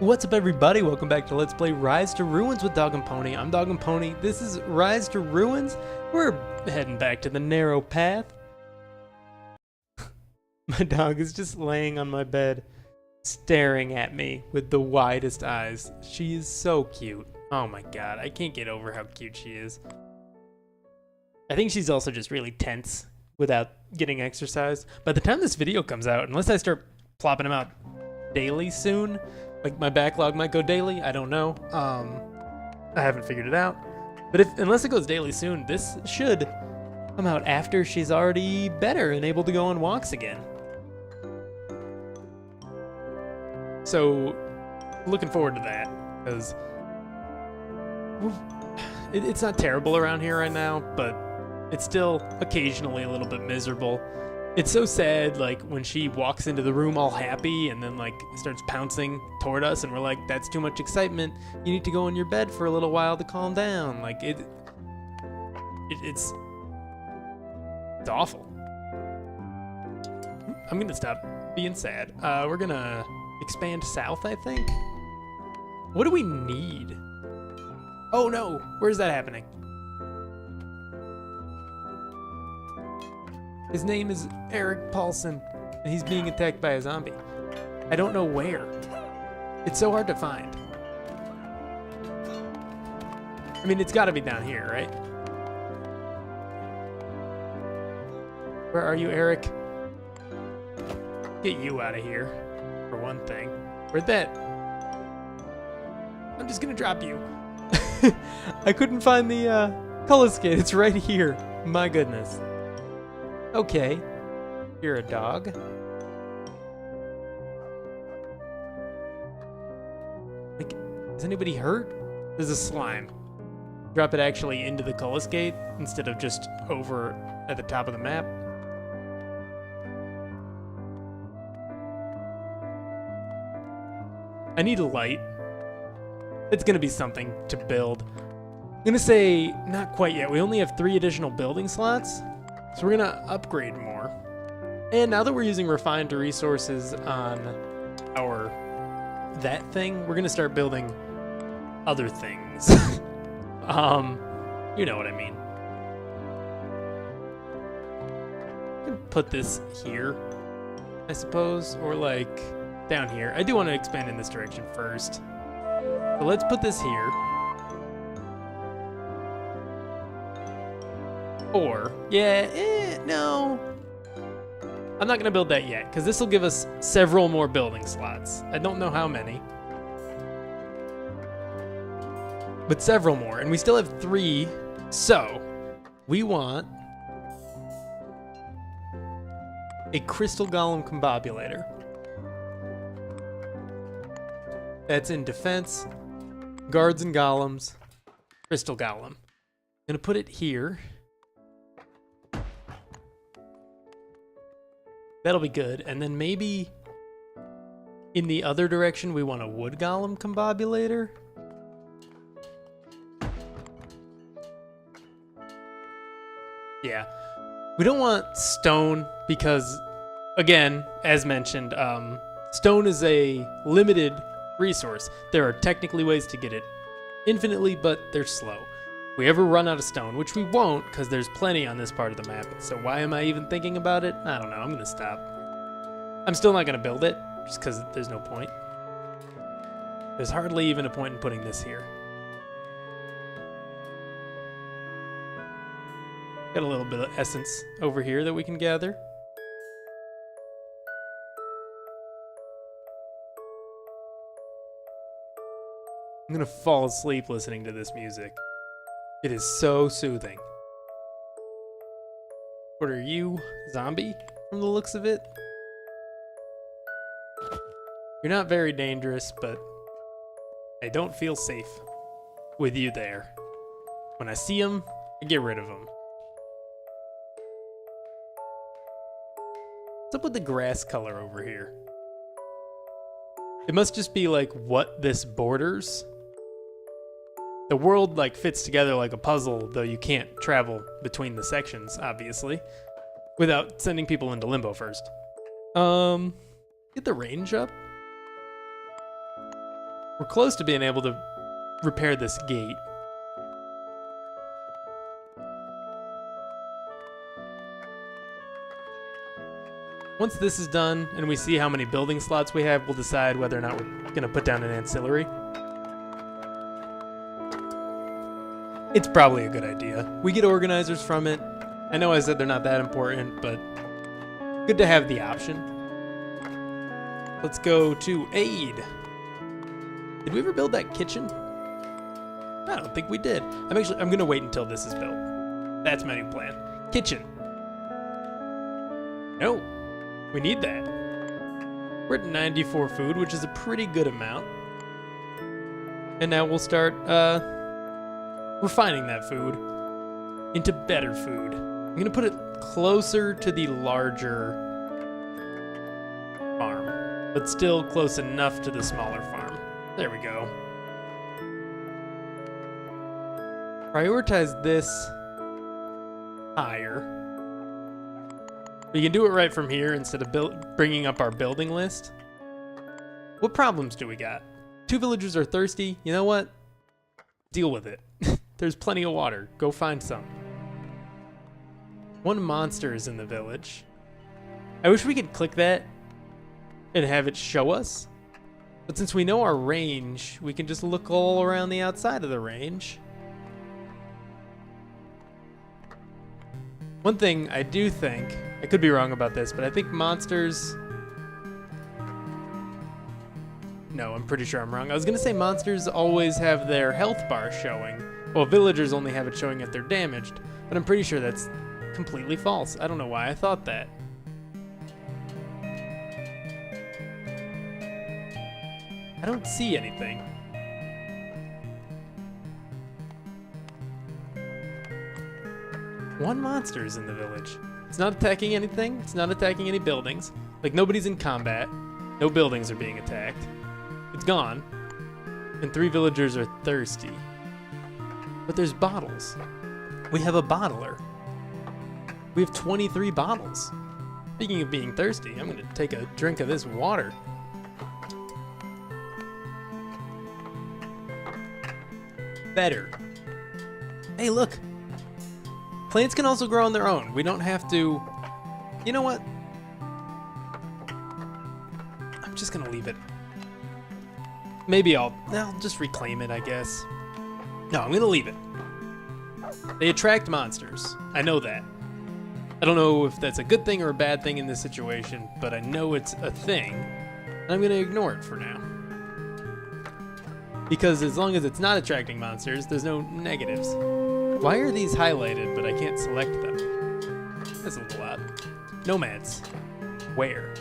What's up, everybody? Welcome back to Let's Play Rise to Ruins with DogAndPony. I'm DogAndPony. This is Rise to Ruins. We're heading back to the narrow path. My dog is just laying on my bed, staring at me with the widest eyes. She is so cute. Oh my god, I can't get over how cute she is. I think she's also just really tense without getting exercise. By the time this video comes out, unless I start plopping them out daily soon, like my backlog might go daily, I don't know. I haven't figured it out. But unless it goes daily soon, this should come out after she's already better and able to go on walks again. So, looking forward to that, because it's not terrible around here right now, but it's still occasionally a little bit miserable. It's so sad, like, when she walks into the room all happy and then, like, starts pouncing toward us, and we're like, that's too much excitement. You need to go in your bed for a little while to calm down. Like, it's awful. I'm gonna stop being sad. We're gonna expand south, I think. What do we need? Oh no, where's that happening? His name is Eric Paulson, and he's being attacked by a zombie. I don't know where. It's so hard to find. I mean, it's gotta be down here, right? Where are you, Eric? Get you out of here, for one thing. Where'd that? I'm just gonna drop you. I couldn't find the color skate. It's right here. My goodness. Okay, you're a dog. Like, is anybody hurt? There's a slime. Drop it actually into the Cullis Gate instead of just over at the top of the map. I need a light. It's gonna be something to build. I'm gonna say not quite yet. We only have 3 additional building slots. So we're gonna upgrade more. And now that we're using refined resources on our that thing, we're gonna start building other things. You know what I mean. I can put this here, I suppose, or like down here. I do want to expand in this direction first. So let's put this here. Or, yeah, no. I'm not gonna build that yet, because this will give us several more building slots. I don't know how many. But several more, and we still have 3, so we want a crystal golem combobulator. That's in defense, guards and golems, crystal golem. I'm gonna put it here. That'll be good. And then maybe in the other direction, we want a wood golem combobulator. Yeah. We don't want stone because, again, as mentioned, stone is a limited resource. There are technically ways to get it infinitely, but they're slow. If we ever run out of stone, which we won't because there's plenty on this part of the map, so why am I even thinking about it? I don't know, I'm gonna stop. I'm still not gonna build it, just because there's no point. There's hardly even a point in putting this here. Got a little bit of essence over here that we can gather. I'm gonna fall asleep listening to this music. It is so soothing. What are you, zombie, from the looks of it? You're not very dangerous, but I don't feel safe with you there. When I see them, I get rid of them. What's up with the grass color over here? It must just be like what this borders. The world like fits together like a puzzle, though you can't travel between the sections, obviously, without sending people into limbo first. Get the range up. We're close to being able to repair this gate. Once this is done and we see how many building slots we have, we'll decide whether or not we're going to put down an ancillary. It's probably a good idea. We get organizers from it. I know I said they're not that important, but good to have the option. Let's go to aid. Did we ever build that kitchen? I don't think we did. I'm going to wait until this is built. That's my new plan. Kitchen. No. We need that. We're at 94 food, which is a pretty good amount. And now we'll start refining that food into better food. I'm going to put it closer to the larger farm, but still close enough to the smaller farm. There we go. Prioritize this higher. We can do it right from here instead of bringing up our building list. What problems do we got? 2 villagers are thirsty. You know what? Deal with it. There's plenty of water. Go find some. 1 monster is in the village. I wish we could click that and have it show us. But since we know our range, we can just look all around the outside of the range. One thing I do think, I could be wrong about this, but I think monsters... No, I'm pretty sure I'm wrong. I was going to say monsters always have their health bar showing, while villagers only have it showing if they're damaged, but I'm pretty sure that's completely false. I don't know why I thought that. I don't see anything. One monster is in the village. It's not attacking anything. It's not attacking any buildings. Like, nobody's in combat. No buildings are being attacked. It's gone. And 3 villagers are thirsty. But there's bottles. We have a bottler. We have 23 bottles. Speaking of being thirsty, I'm going to take a drink of this water. Better. Hey, look. Plants can also grow on their own. We don't have to... You know what? I'm just gonna leave it. Maybe I'll just reclaim it, I guess. No, I'm gonna leave it. They attract monsters. I know that. I don't know if that's a good thing or a bad thing in this situation, but I know it's a thing, and I'm gonna ignore it for now. Because as long as it's not attracting monsters, there's no negatives. Why are these highlighted, but I can't select them? That's a little odd. Nomads. Where?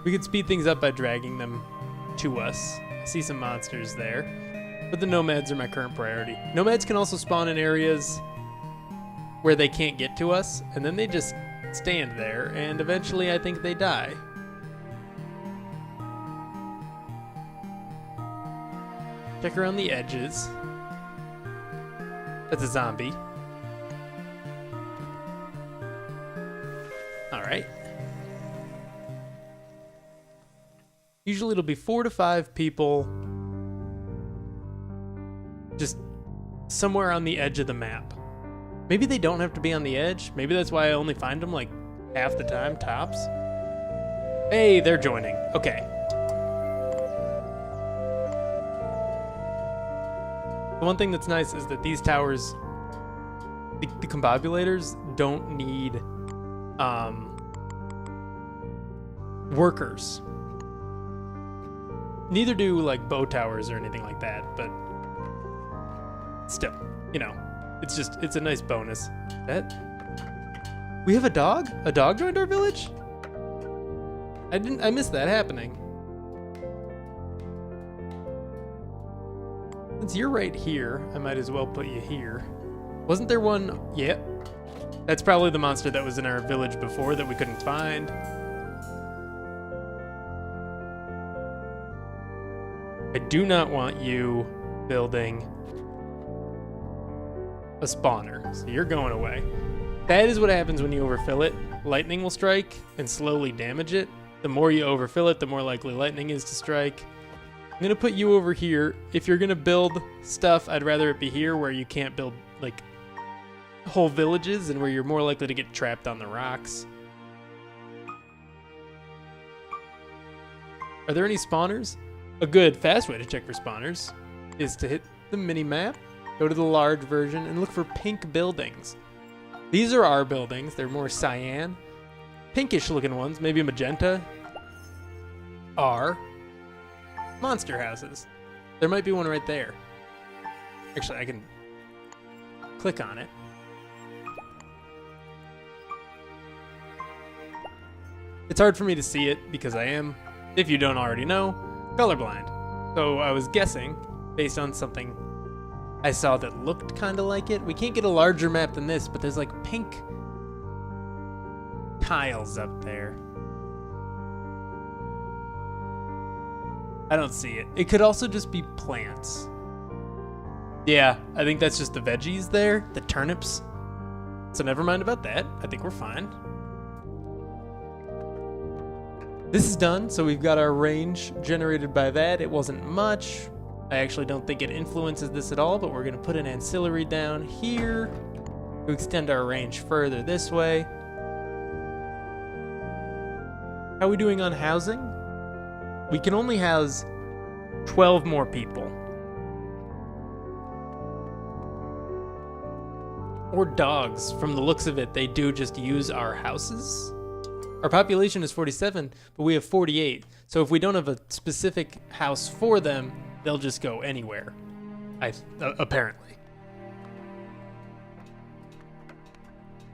We could speed things up by dragging them to us. I see some monsters there, but the nomads are my current priority. Nomads can also spawn in areas where they can't get to us, and then they just stand there, and eventually I think they die. Check around the edges. That's a zombie. Alright. Usually it'll be 4 to 5 people just somewhere on the edge of the map. Maybe they don't have to be on the edge. Maybe that's why I only find them like half the time, tops. Hey, they're joining. Okay. The one thing that's nice is that these towers, the combobulators, don't need workers. Neither do like bow towers or anything like that, but still, you know, it's a nice bonus. We have a dog? A dog joined our village? I missed that happening. Since you're right here, I might as well put you here. Wasn't there one? Yeah. That's probably the monster that was in our village before that we couldn't find. I do not want you building a spawner, so you're going away. That is what happens when you overfill it. Lightning will strike and slowly damage it. The more you overfill it, the more likely lightning is to strike. I'm gonna put you over here. If you're gonna build stuff, I'd rather it be here where you can't build like whole villages and where you're more likely to get trapped on the rocks. Are there any spawners? A good fast way to check for spawners is to hit the mini map, go to the large version, and look for pink buildings. These are our buildings. They're more cyan. Pinkish looking ones, maybe magenta, are monster houses. There might be one right there. Actually, I can click on it. It's hard for me to see it because I am, if you don't already know, colorblind. So I was guessing based on something I saw that looked kind of like it. We can't get a larger map than this, but there's like pink tiles up there. I don't see it. It could also just be plants. Yeah, I think that's just the veggies there, the turnips. So never mind about that. I think we're fine. This is done, so we've got our range generated by that. It wasn't much. I actually don't think it influences this at all, but we're gonna put an ancillary down here to extend our range further this way. How are we doing on housing? We can only house 12 more people. Or dogs. From the looks of it, they do just use our houses. Our population is 47, but we have 48. So if we don't have a specific house for them, they'll just go anywhere, apparently.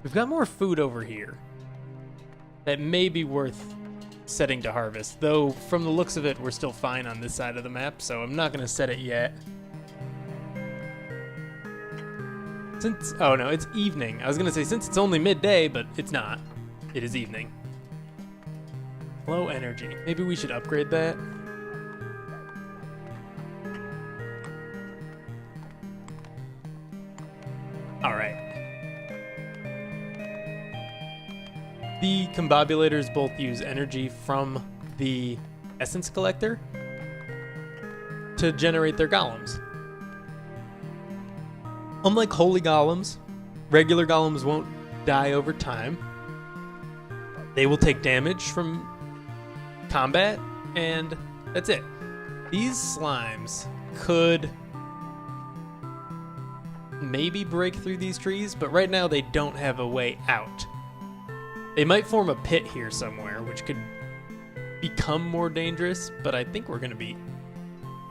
We've got more food over here that may be worth setting to harvest, though from the looks of it, we're still fine on this side of the map, so I'm not gonna set it yet. Oh no, it's evening. I was gonna say since it's only midday, but it's not. It is evening. Low energy. Maybe we should upgrade that. All right. The combobulators both use energy from the essence collector to generate their golems. Unlike holy golems, regular golems won't die over time. They will take damage from combat, and that's it. These slimes could maybe break through these trees, but right now they don't have a way out. They might form a pit here somewhere, which could become more dangerous, but I think we're gonna be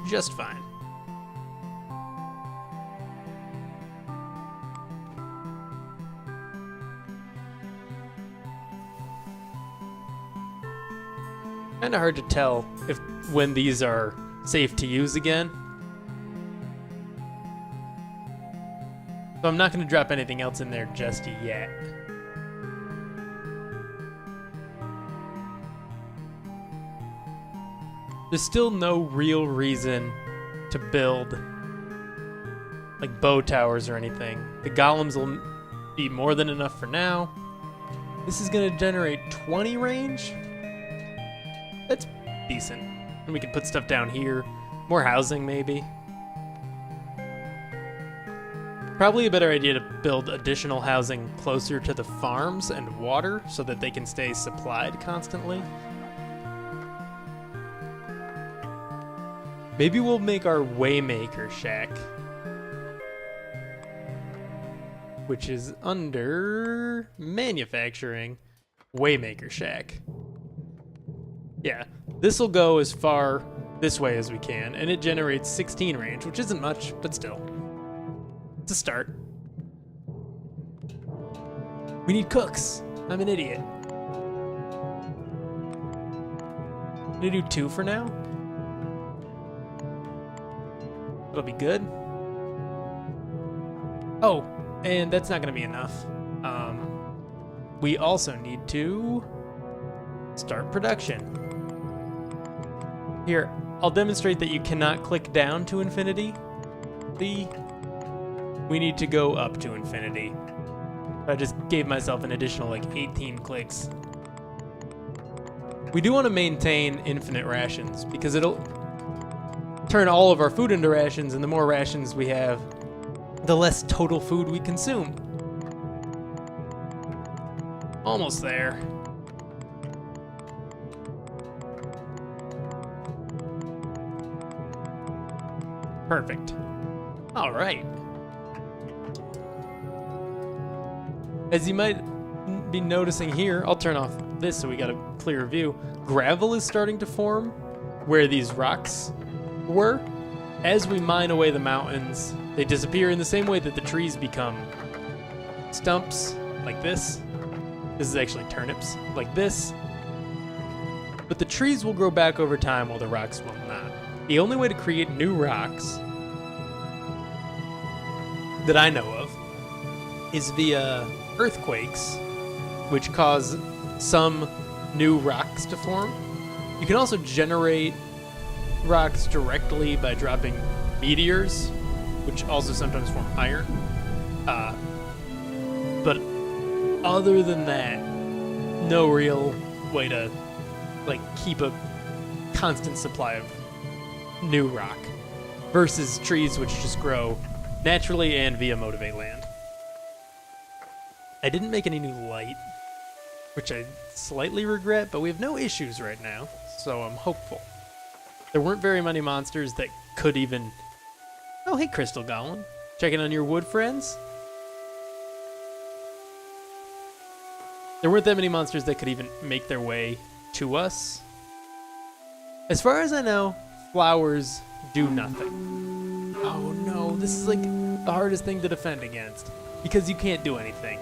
just fine. Kind of hard to tell when these are safe to use again. So I'm not going to drop anything else in there just yet. There's still no real reason to build like bow towers or anything. The golems will be more than enough for now. This is going to generate 20 range. That's decent. And we can put stuff down here. More housing, maybe. Probably a better idea to build additional housing closer to the farms and water so that they can stay supplied constantly. Maybe we'll make our Waymaker Shack, which is under manufacturing. Waymaker Shack. Yeah, this will go as far this way as we can, and it generates 16 range, which isn't much, but still. It's a start. We need cooks. I'm an idiot. I'm gonna do 2 for now. It'll be good. Oh, and that's not gonna be enough. We also need to start production. Here, I'll demonstrate that you cannot click down to infinity. We need to go up to infinity. I just gave myself an additional like 18 clicks. We do want to maintain infinite rations because turn all of our food into rations, and the more rations we have, the less total food we consume. Almost there. Perfect. All right. As you might be noticing here, I'll turn off this so we got a clearer view. Gravel is starting to form where these rocks were. As we mine away the mountains, they disappear in the same way that the trees become stumps, like this. This is actually turnips, like this. But the trees will grow back over time while the rocks will not. The only way to create new rocks that I know of is via earthquakes, which cause some new rocks to form. You can also generate rocks directly by dropping meteors, which also sometimes form iron. But other than that, no real way to like keep a constant supply of new rock versus trees which just grow naturally and via Motivate Land. I didn't make any new light, which I slightly regret, but we have no issues right now, so I'm hopeful. There weren't very many monsters that could even... Oh, hey, Crystal Golem. Checking on your wood friends? There weren't that many monsters that could even make their way to us. As far as I know, flowers do nothing. Oh no, this is like the hardest thing to defend against, because you can't do anything.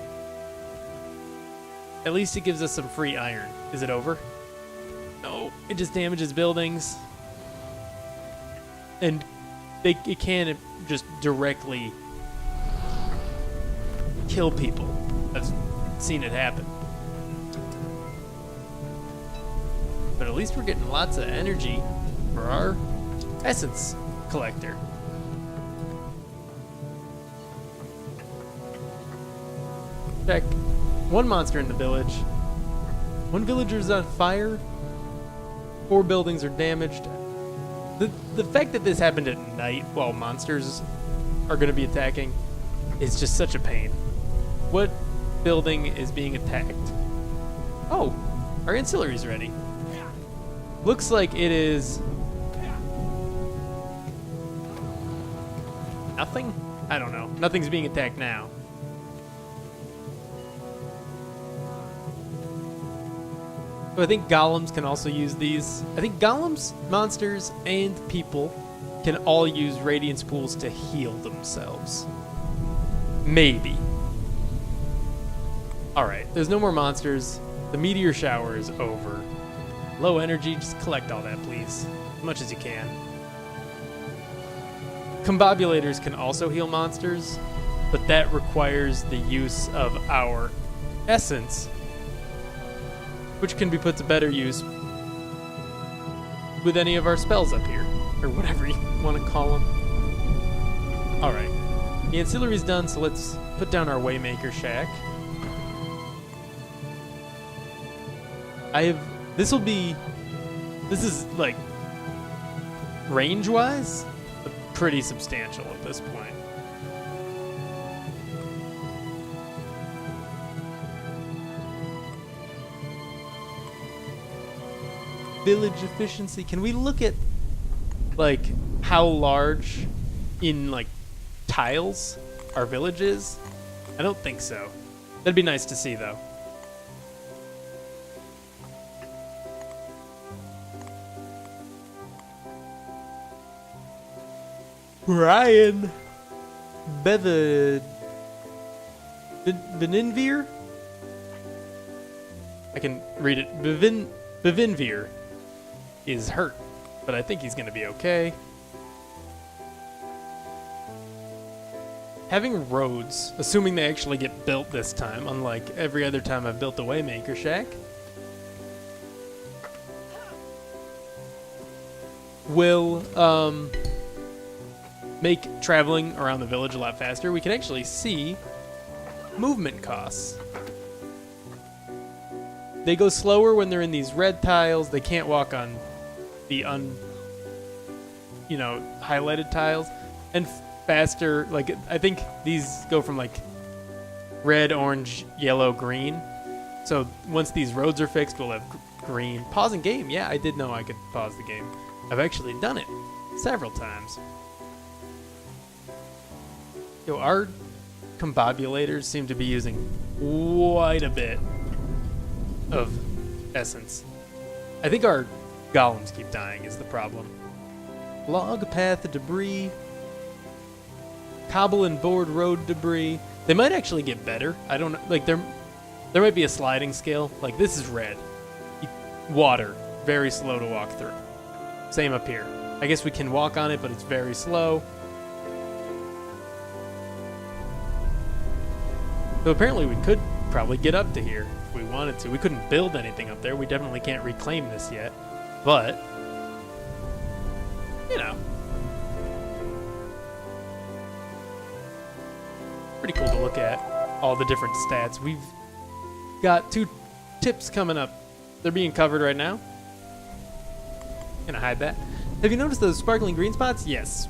At least it gives us some free iron. Is it over? No, it just damages buildings. And it can just directly kill people. I've seen it happen. But at least we're getting lots of energy for our essence collector. Check. One monster in the village. One villager's on fire. 4 buildings are damaged. The fact that this happened at night while monsters are going to be attacking is just such a pain. What building is being attacked? Oh, our ancillary's ready. Looks like it is... nothing? I don't know. Nothing's being attacked now. So I think golems can also use these. I think golems, monsters, and people can all use radiance pools to heal themselves. Maybe. Alright, there's no more monsters. The meteor shower is over. Low energy, just collect all that, please. As much as you can. Combobulators can also heal monsters, but that requires the use of our essence, which can be put to better use with any of our spells up here, or whatever you want to call them. Alright, the ancillary's done, so let's put down our Waymaker Shack. This is like, range-wise, pretty substantial at this point. Village efficiency. Can we look at like how large in like tiles our village is? I don't think so. That'd be nice to see though. Brian Beninvir? I can read it. Bevinvir is hurt, but I think he's going to be okay. Having roads, assuming they actually get built this time, unlike every other time I've built a Waymaker Shack, will make traveling around the village a lot faster. We can actually see movement costs. They go slower when they're in these red tiles. They can't walk on the you know, highlighted tiles, and faster. Like, I think these go from like red, orange, yellow, green. So once these roads are fixed, we'll have green. Pausing game. Yeah, I did know I could pause the game. I've actually done it several times. Yo, our combobulators seem to be using quite a bit of essence. I think our golems keep dying is the problem. Log path debris. Cobble and board road debris. They might actually get better. I don't know. Like, there might be a sliding scale. Like, this is red. Water. Very slow to walk through. Same up here. I guess we can walk on it, but it's very slow. So apparently we could probably get up to here if we wanted to. We couldn't build anything up there. We definitely can't reclaim this yet. But, you know. Pretty cool to look at all the different stats. We've got 2 tips coming up. They're being covered right now. Gonna hide that. Have you noticed those sparkling green spots? Yes.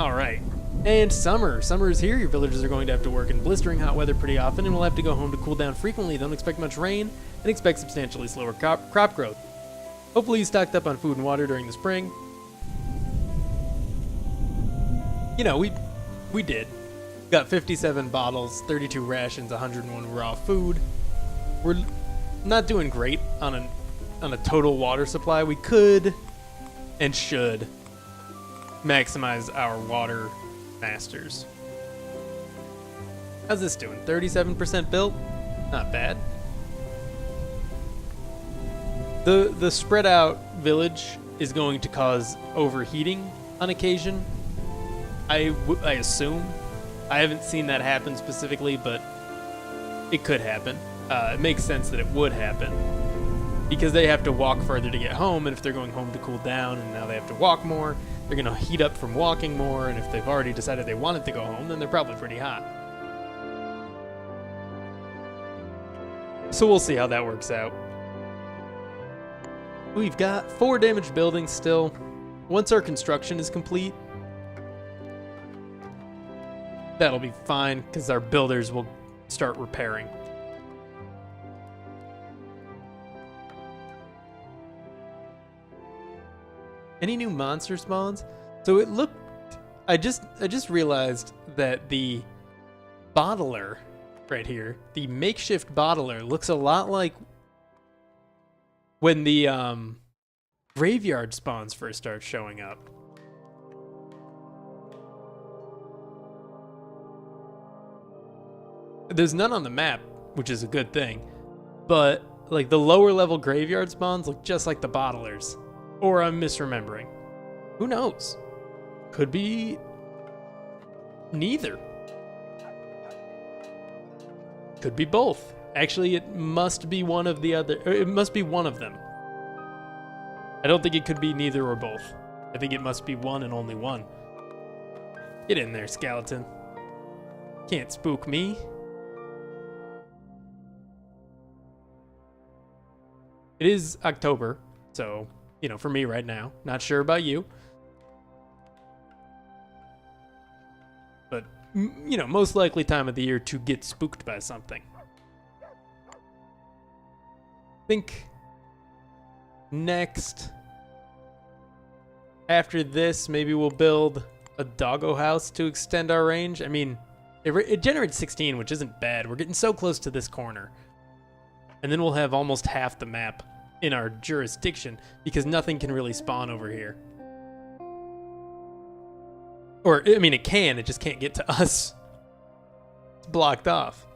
All right. And summer. Summer is here. Your villagers are going to have to work in blistering hot weather pretty often and will have to go home to cool down frequently. Don't expect much rain and expect substantially slower crop growth. Hopefully you stocked up on food and water during the spring. You know, we did. Got 57 bottles, 32 rations, 101 raw food. We're not doing great on a total water supply. We could and should maximize our water masters. How's this doing? 37% built? Not bad. The spread out village is going to cause overheating on occasion. I assume. I haven't seen that happen specifically, but it could happen. It makes sense that it would happen because they have to walk further to get home, and if they're going home to cool down and now they have to walk more, they're going to heat up from walking more, and if they've already decided they wanted to go home, then they're probably pretty hot. So we'll see how that works out. We've got 4 damaged buildings still. Once our construction is complete, that'll be fine because our builders will start repairing. Any new monster spawns? So it looked, I just realized that the bottler right here, the makeshift bottler, looks a lot like when the graveyard spawns first start showing up. There's none on the map, which is a good thing, but like the lower level graveyard spawns look just like the bottlers. Or I'm misremembering. Who knows? Could be neither. Could be both. Actually, it must be one of the other. It must be one of them. I don't think it could be neither or both. I think it must be one and only one. Get in there, skeleton. Can't spook me. It is October, so, you know, for me right now. Not sure about you. But, you know, most likely time of the year to get spooked by something. I think next, after this, maybe we'll build a doggo house to extend our range. I mean, it generates 16, which isn't bad. We're getting so close to this corner. And then we'll have almost half the map in our jurisdiction because nothing can really spawn over here. Or, I mean, it can, it just can't get to us. It's blocked off.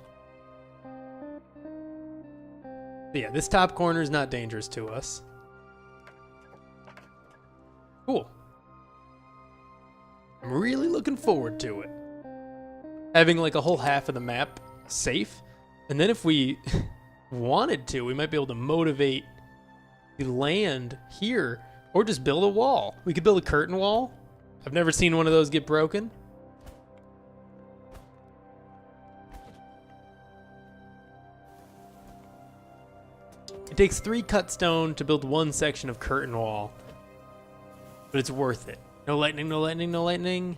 But yeah, this top corner is not dangerous to us. Cool. I'm really looking forward to it. Having like a whole half of the map safe. And then if we wanted to, we might be able to motivate the land here or just build a wall. We could build a curtain wall. I've never seen one of those get broken. It takes 3 cut stone to build 1 section of curtain wall, but it's worth it. No lightning, no lightning, no lightning.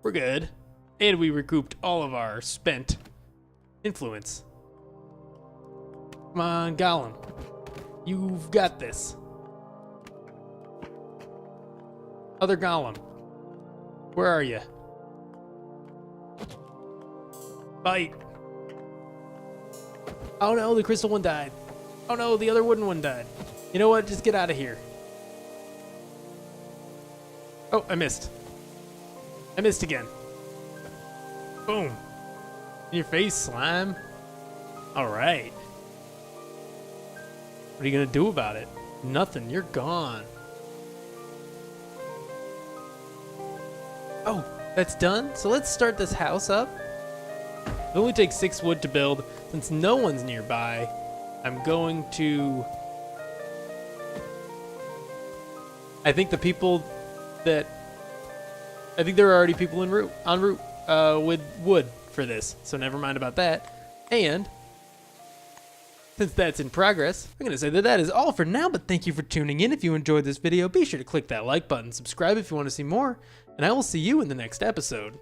We're good. And we recouped all of our spent influence. Come on, Golem. You've got this. Other Golem. Where are you? Bite. Oh no, the crystal one died. Oh no, the other wooden one died. You know what? Just get out of here. Oh, I missed. I missed again. Boom. In your face, slime. All right. What are you gonna do about it? Nothing. You're gone. Oh, that's done? So let's start this house up. It only takes 6 wood to build. Since no one's nearby, I'm going to... I think there are already people en route with wood for this, so never mind about that. And since that's in progress, I'm going to say that is all for now, but thank you for tuning in. If you enjoyed this video, be sure to click that like button, subscribe if you want to see more, and I will see you in the next episode.